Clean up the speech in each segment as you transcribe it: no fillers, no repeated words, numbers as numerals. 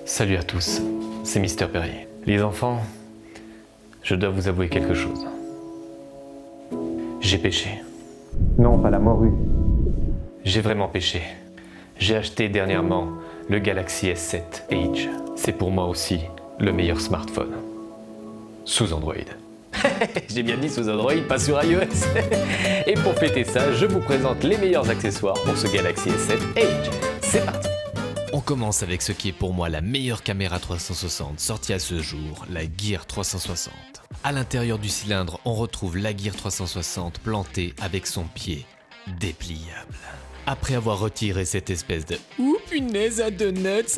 Salut à tous, c'est Mister Perrier. Les enfants, je dois vous avouer quelque chose. J'ai péché. Non, pas la morue. J'ai vraiment péché. J'ai acheté dernièrement le Galaxy S7 Edge. C'est pour moi aussi le meilleur smartphone. Sous Android. J'ai bien dit sous Android, pas sur iOS. Et pour fêter ça, je vous présente les meilleurs accessoires pour ce Galaxy S7 Edge. C'est parti. On commence avec ce qui est pour moi la meilleure caméra 360 sortie à ce jour, la Gear 360. À l'intérieur du cylindre, on retrouve la Gear 360 plantée avec son pied dépliable. Après avoir retiré cette espèce de « Ouh punaise, à donuts !»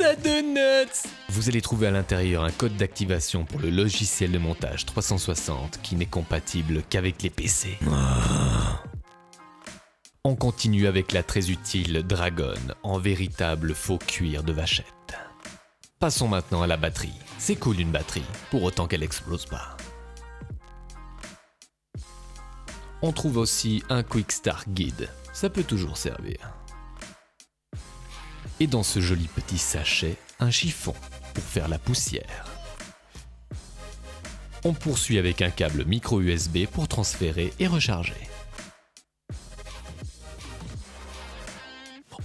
vous allez trouver à l'intérieur un code d'activation pour le logiciel de montage 360 qui n'est compatible qu'avec les PC. On continue avec la très utile Dragon en véritable faux cuir de vachette. Passons maintenant à la batterie. C'est cool une batterie, pour autant qu'elle explose pas. On trouve aussi un Quick Start Guide, ça peut toujours servir. Et dans ce joli petit sachet, un chiffon pour faire la poussière. On poursuit avec un câble micro USB pour transférer et recharger.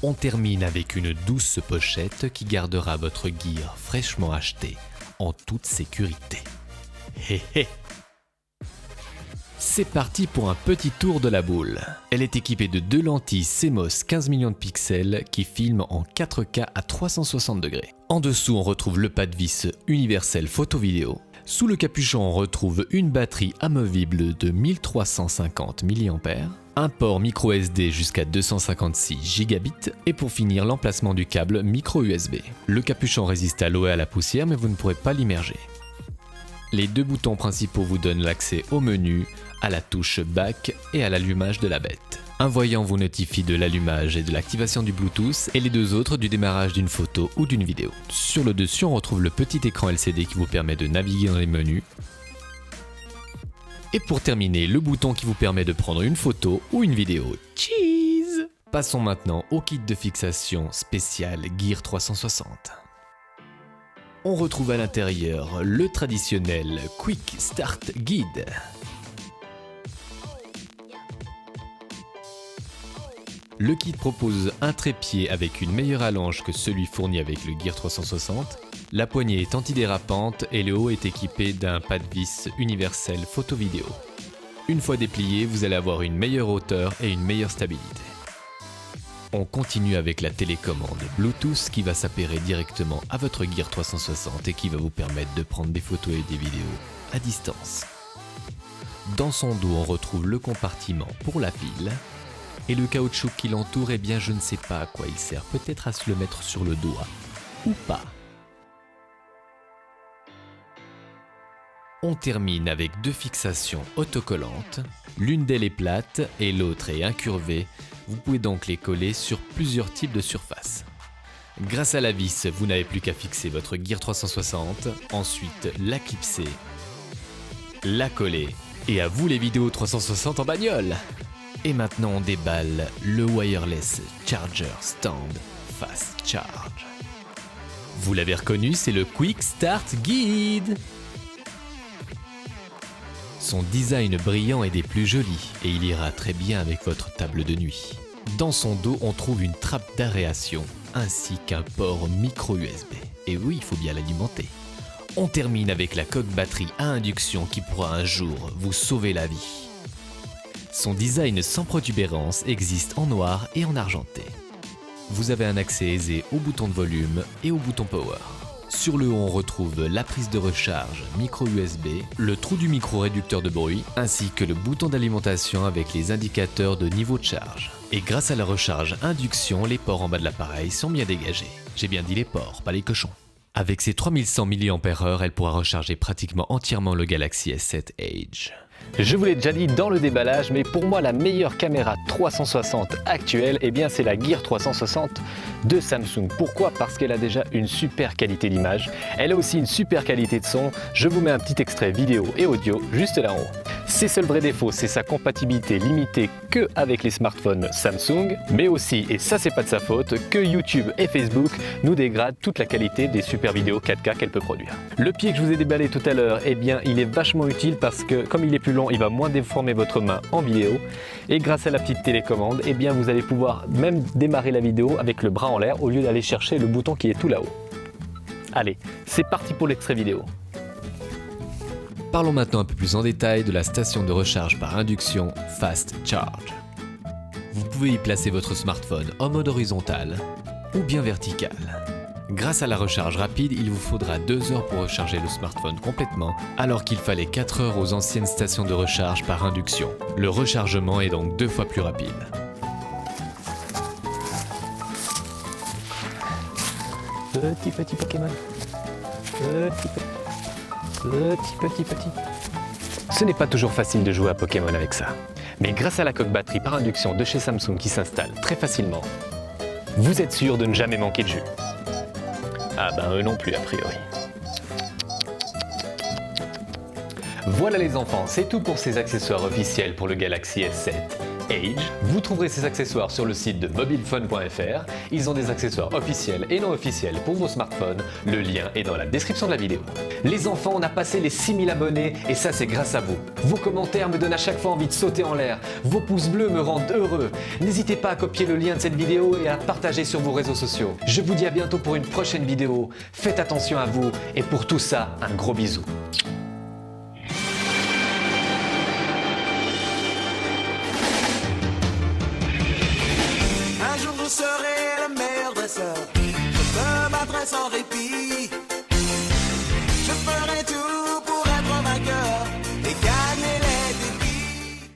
On termine avec une douce pochette qui gardera votre gear fraîchement acheté en toute sécurité. Hé hé. C'est parti pour un petit tour de la boule. Elle est équipée de deux lentilles CMOS 15 millions de pixels qui filment en 4K à 360 degrés. En dessous, on retrouve le pas de vis universel photo-vidéo. Sous le capuchon, on retrouve une batterie amovible de 1350 mAh, un port micro SD jusqu'à 256 gigabits et pour finir l'emplacement du câble micro USB. Le capuchon résiste à l'eau et à la poussière mais vous ne pourrez pas l'immerger. Les deux boutons principaux vous donnent l'accès au menu, à la touche Back et à l'allumage de la bête. Un voyant vous notifie de l'allumage et de l'activation du Bluetooth et les deux autres du démarrage d'une photo ou d'une vidéo. Sur le dessus, on retrouve le petit écran LCD qui vous permet de naviguer dans les menus. Et pour terminer, le bouton qui vous permet de prendre une photo ou une vidéo. Cheese! Passons maintenant au kit de fixation spécial Gear 360. On retrouve à l'intérieur le traditionnel Quick Start Guide. Le kit propose un trépied avec une meilleure allonge que celui fourni avec le Gear 360. La poignée est antidérapante et le haut est équipé d'un pas de vis universel photo-vidéo. Une fois déplié, vous allez avoir une meilleure hauteur et une meilleure stabilité. On continue avec la télécommande Bluetooth qui va s'appairer directement à votre Gear 360 et qui va vous permettre de prendre des photos et des vidéos à distance. Dans son dos, on retrouve le compartiment pour la pile. Et le caoutchouc qui l'entoure, eh bien je ne sais pas à quoi il sert, peut-être à se le mettre sur le doigt, ou pas. On termine avec deux fixations autocollantes, l'une d'elles est plate et l'autre est incurvée, vous pouvez donc les coller sur plusieurs types de surfaces. Grâce à la vis, vous n'avez plus qu'à fixer votre Gear 360, ensuite la clipser, la coller, et à vous les vidéos 360 en bagnole! Et maintenant on déballe le Wireless Charger Stand Fast Charge. Vous l'avez reconnu, c'est le Quick Start Guide. Son design brillant est des plus jolis et il ira très bien avec votre table de nuit. Dans son dos, on trouve une trappe d'aération ainsi qu'un port micro USB. Et oui, il faut bien l'alimenter. On termine avec la coque batterie à induction qui pourra un jour vous sauver la vie. Son design sans protubérance existe en noir et en argenté. Vous avez un accès aisé au bouton de volume et au bouton power. Sur le haut, on retrouve la prise de recharge micro USB, le trou du micro réducteur de bruit, ainsi que le bouton d'alimentation avec les indicateurs de niveau de charge. Et grâce à la recharge induction, les ports en bas de l'appareil sont bien dégagés. J'ai bien dit les ports, pas les cochons. Avec ses 3100 mAh, elle pourra recharger pratiquement entièrement le Galaxy S7 Edge. Je vous l'ai déjà dit dans le déballage, mais pour moi la meilleure caméra 360 actuelle, eh bien c'est la Gear 360 de Samsung. Pourquoi? Parce qu'elle a déjà une super qualité d'image, elle a aussi une super qualité de son. Je vous mets un petit extrait vidéo et audio juste là en haut. Ses seuls vrais défauts, c'est sa compatibilité limitée que avec les smartphones Samsung, mais aussi, et ça c'est pas de sa faute, que YouTube et Facebook nous dégradent toute la qualité des super vidéos 4K qu'elle peut produire. Le pied que je vous ai déballé tout à l'heure, eh bien il est vachement utile parce que comme il est plus long, il va moins déformer votre main en vidéo, et grâce à la petite télécommande, eh bien vous allez pouvoir même démarrer la vidéo avec le bras en l'air au lieu d'aller chercher le bouton qui est tout là-haut. Allez, c'est parti pour l'extrait vidéo. Parlons maintenant un peu plus en détail de la station de recharge par induction Fast Charge. Vous pouvez y placer votre smartphone en mode horizontal ou bien vertical. Grâce à la recharge rapide, il vous faudra 2 heures pour recharger le smartphone complètement, alors qu'il fallait 4 heures aux anciennes stations de recharge par induction. Le rechargement est donc 2 fois plus rapide. Petit Pokémon. Petit. Ce n'est pas toujours facile de jouer à Pokémon avec ça. Mais grâce à la coque batterie par induction de chez Samsung qui s'installe très facilement, vous êtes sûr de ne jamais manquer de jus. Ah ben eux non plus a priori. Voilà les enfants, c'est tout pour ces accessoires officiels pour le Galaxy S7 Edge. Vous trouverez ces accessoires sur le site de mobilefun.fr. Ils ont des accessoires officiels et non officiels pour vos smartphones. Le lien est dans la description de la vidéo. Les enfants, on a passé les 6000 abonnés et ça c'est grâce à vous. Vos commentaires me donnent à chaque fois envie de sauter en l'air. Vos pouces bleus me rendent heureux. N'hésitez pas à copier le lien de cette vidéo et à partager sur vos réseaux sociaux. Je vous dis à bientôt pour une prochaine vidéo. Faites attention à vous et pour tout ça, un gros bisou. Un jour je serai le meilleur dresseur. Je peux m'adresser en répit.